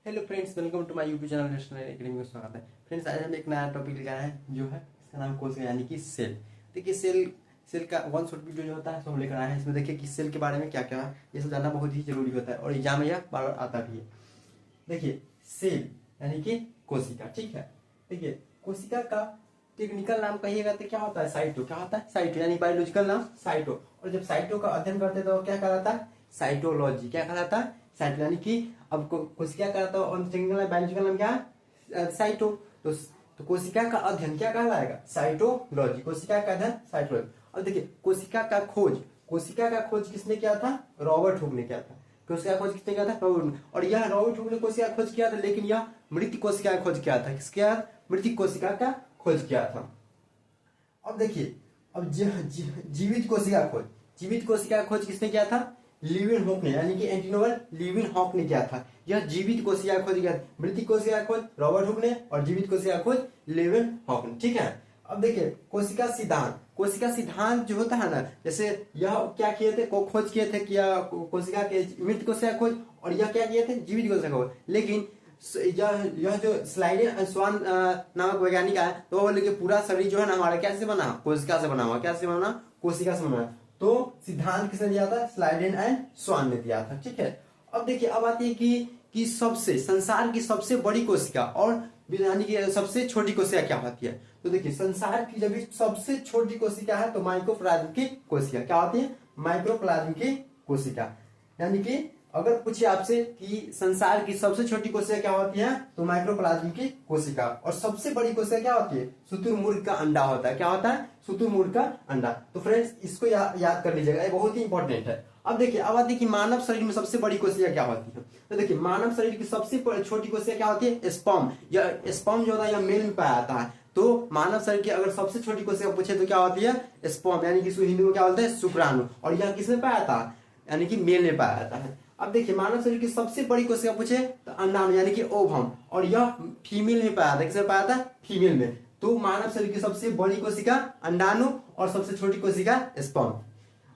Hello friends, welcome to my YouTube channel national academy में स्वागत है। फ्रेंड्स, आज हम एक नया टॉपिक लेकर आए हैं जो है इसका नाम कोशिका यानी कि सेल। देखिए सेल का वन शॉट वीडियो जो होता है सो हम लेकर आए हैं। इसमें देखिए कि सेल के बारे में क्या क्या है, ये सब जानना बहुत ही जरूरी होता है और एग्जाम में यह बार बार आता भी है। देखिए सेल यानी कि कोशिका, ठीक है। देखिए कोशिका का टेक्निकल नाम कहिएगा तो क्या होता है, साइटो। क्या होता है, साइटो, यानी बायोलॉजिकल नाम साइटो। और जब साइटो का अध्ययन करते हैं तो क्या कहलाता है, साइटोलॉजी। क्या कहलाता है, साइटो। यानी कि अब कोशिका कहलाता है और टेक्निकल बायोलॉजिकल नाम क्या है, साइटो। तो कोशिका का अध्ययन क्या कहलाएगा, साइटोलॉजी। कोशिका का अध्ययन साइटोलॉजी। और देखिए कोशिका का खोज किसने किया था, रॉबर्ट हुक ने किया था। कोशिका खोज किसने किया था, रॉबर्ट हुक। और यह रॉबर्ट हुक ने कोशिका खोज किया था, लेकिन यह मृत कोशिका का खोज किया था। किसके, मृत कोशिका का खोज किया था। अब देखिए, अब जीवित कोशिका का खोज किसने किया था, लीविन हॉक ने, यानी कि एंटीनोबल लीविन हॉक ने किया था। यह जीवित कोशिका का खोज किया था। मृत कोशिका का खोज रॉबर्ट हुक ने और जीवित कोशिका का खोज लीविन हॉक ने, ठीक है। अब देखिए कोशिका सिद्धांत जो होता है ना, जैसे यह क्या किए थे, खोज किए थे कि कोशिका के मृत कोशिका का खोज, और यह क्या किए थे, जीवित कोशिका का खोज। लेकिन यह जो स्लाइडेन स्वान नामक वैज्ञानिक है, तो वो बोले कि पूरा शरीर जो है ना हमारा कैसे बना, कोशिका से बना हुआ। कैसे बना, कोशिका से बना। तो सिद्धांत किसने दिया था, स्लाइडेन एंड स्वान ने दिया था, ठीक है। अब देखिए, अब आती है कि सबसे संसार की सबसे बड़ी कोशिका और यानी कि सबसे छोटी कोशिका क्या होती है। तो देखिए संसार की जब सबसे छोटी कोशिका है तो माइक्रोप्लाज्म की कोशिका क्या होती है, माइक्रोप्लाज्म की कोशिका। यानी कि अगर पूछे आपसे कि संसार की सबसे छोटी कोशिका क्या होती है, तो माइक्रोप्लाज्म की कोशिका। और सबसे बड़ी कोशिका क्या होती है, शुतुरमुर्ग का अंडा होता है। क्या होता है, शुतुरमुर्ग का अंडा। तो फ्रेंड्स इसको याद कर लीजिएगा, ये बहुत ही इंपॉर्टेंट है। अब देखिए, अब आती है कि मानव शरीर में सबसे बड़ी कोशिका क्या होती है। तो देखिए मानव शरीर की सबसे छोटी कोशिका क्या होती है, स्पर्म। यह स्पर्म जो होता है यह मेल में पाया जाता है। तो मानव शरीर की अगर सबसे छोटी कोशिका पूछे तो क्या होती है, स्पर्म, यानी कि हिंदी में क्या बोलते हैं, शुक्राणु। और यह किसमें पाया जाता है, यानी कि मेल में पाया जाता है। अब देखिए मानव शरीर की सबसे बड़ी कोशिका पूछे तो अंडाणु, यानी कि ओवम। और यह फीमेल में पाया था। किसमें पाया था, फीमेल में। तो मानव शरीर की सबसे बड़ी कोशिका अंडाणु और सबसे छोटी कोशिका स्पर्म।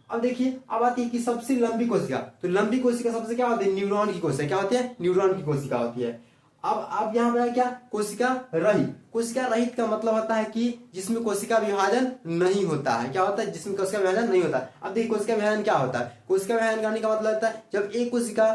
अब देखिए, अब आती है कि सबसे लंबी कोशिका। तो लंबी कोशिका सबसे क्या होती है, न्यूरॉन की कोशिका। क्या होती है, न्यूरॉन की कोशिका होती है। अब यहाँ पे क्या, कोशिका रहित। कोशिका रहित का मतलब होता है कि जिसमें कोशिका विभाजन नहीं होता है। क्या होता है, जिसमें कोशिका विभाजन नहीं होता। अब देखिए कोशिका विभाजन क्या होता है, कोशिका विभाजन करने का मतलब होता है जब एक कोशिका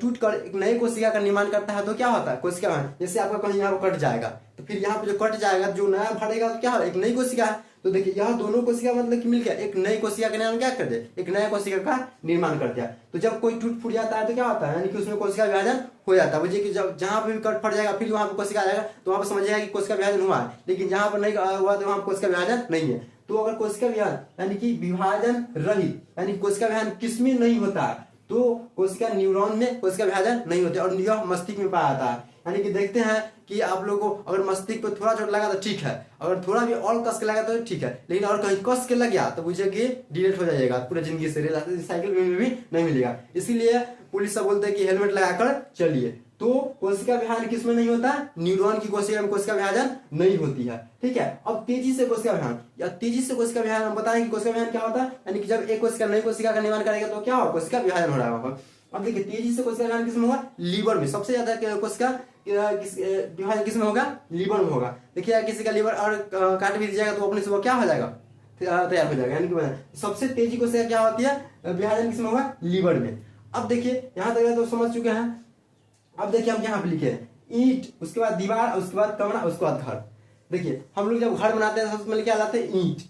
टूट कर एक नई कोशिका का निर्माण करता है तो क्या होता है, कोशिका विभाजन। जैसे आपका कहीं यहाँ पर कट जाएगा तो फिर यहाँ पे जो कट जाएगा, जो नया भरेगा तो क्या, एक नई कोशिका है। तो देखिए यह दोनों कोशिका मतलब कि मिलकर एक नई कोशिका का निर्माण क्या कर दे, एक नया कोशिका का निर्माण कर दिया। तो जब कोई टूट फूट जाता है तो क्या होता है, यानी कि उसमें कोशिका विभाजन हो जाता है। मुझे कि जब जहां पे भी कट फट जाएगा फिर वहां पे कोशिका आ जाएगा, तो वहां पे समझिएगा कि कोशिका विभाजन हुआ है। लेकिन जहां पर नहीं हुआ तो वहां कोशिका विभाजन नहीं है। तो अगर कोशिका विभाजन यानी कि विभाजन रहित, यानी कोशिका विभाजन किसमें नहीं होता है, तो कोशिका न्यूरॉन में कोशिका विभाजन नहीं होता। और यह मस्तिष्क में पाया जाता है। यानी कि देखते हैं कि आप लोगों को अगर मस्तिष्क पे थोड़ा चोट लगा तो ठीक है, अगर थोड़ा भी और कस के लगा तो ठीक है, लेकिन और कहीं कस के लग गया तो बुझे कि डिलीट हो जाएगा पूरी जिंदगी से, साइकिल में भी नहीं मिलेगा। इसीलिए पुलिस सब बोलते हैं कि हेलमेट लगाकर चलिए। तो कोशिका विभाजन किसमें नहीं होता, न्यूरॉन की कोशिका में कोशिका विभाजन नहीं होती है, ठीक है। अब तेजी से कोशिका विभाजन, या तेजी से कोशिका विभाजन हम बताएं कि कोशिका विभाजन क्या होता है, यानी कि जब एक कोशिका नई कोशिका का निर्माण करेगा तो क्या होगा, कोशिका विभाजन हो रहा होगा। अब देखिए तेजी से कोशिका विभाजन किसमें होगा, लीवर में। सबसे ज्यादा कोशिका विभाजन किसमें होगा, लीवर में होगा। देखिए किसी का लीवर और काट भी दिया जाएगा तो अपने से वो क्या हो जाएगा, तैयार हो जाएगा। यानी कि सबसे तेजी कोशिका क्या होती है, विभाजन किसमें होगा, लीवर में। अब देखिए यहां तक तो समझ चुके हैं। अब देखिए हम यहाँ पे लिखे हैं ईंट, उसके बाद दीवार, उसके बाद कमरा, उसके बाद घर। देखिए हम लोग जब घर बनाते हैं सबसे पहले क्या लाते हैं, ईंट।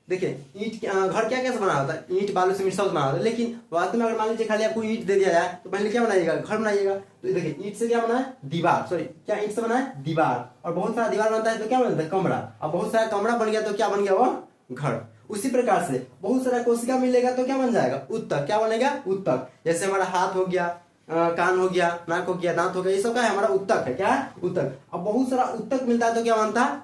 देखिए ईंट घर क्या कैसे बना होता है, ईंट बालू सीमेंट सब बना होता है। लेकिन वास्तव में अगर मान लीजिए खाली आपको ईंट दे दिया जाए तो पहले क्या बनाइएगा, घर बनाइएगा। तो देखिए ईंट से क्या बना है, दीवार, सॉरी क्या ईंट से बना है, दीवार। और बहुत सारा दीवार बनता है तो क्या बनता है, कमरा। और बहुत सारा कमरा बन गया तो क्या बन गया, वो घर। उसी प्रकार से बहुत सारा कोशिका मिलेगा तो क्या बन जाएगा, उत्तक। क्या बनेगा, उत्तक। जैसे हमारा हाथ हो गया, कान हो गया, नाक हो गया, दांत हो गया, ये सब का है हमारा उत्तक है। क्या है, उत्तक। अब बहुत सारा उत्तक मिलता है तो क्या बनता है,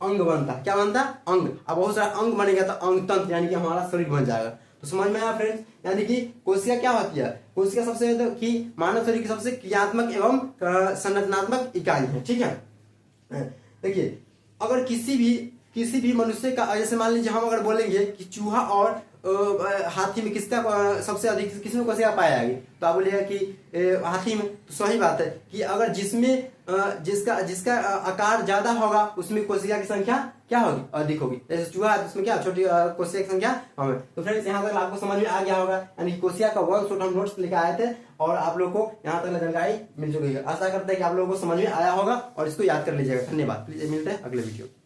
अंग बनता है। क्या बनता है, अंग। अब बहुत सारा अंग बनेगा तो अंग तंत्र, यानी कि हमारा शरीर बन जाएगा। तो समझ में आया फ्रेंड्स, यानी कि कोशिका क्या होती है, कोशिका सबसे कि मानव शरीर की सबसे क्रियात्मक एवं संरचनात्मक इकाई है, ठीक है। देखिए अगर किसी भी किसी भी मनुष्य का, जैसे मान लीजिए हम अगर बोलेंगे कि चूहा और हाथी में किसका सबसे अधिक, किसमें कोशिका पाया जाएगी, तो आप बोलिएगा कि हाथी में। तो सही बात है कि अगर जिसमें जिसका आकार ज्यादा होगा उसमें कोशिका की संख्या क्या होगी, अधिक होगी। जैसे चूहा है उसमें क्या छोटी कोशिका की संख्या होगी। तो फ्रेंड्स यहाँ तक आपको समझ में आ गया होगा, यानी कोशिका का वन शॉट हम नोट्स लेकर आए थे और आप लोग को यहाँ तक जानकारी मिल चुकी है। आशा करते हैं कि आप लोगों को समझ में आया होगा और इसको याद कर लीजिएगा। धन्यवाद। प्लीज मिलते हैं अगले वीडियो।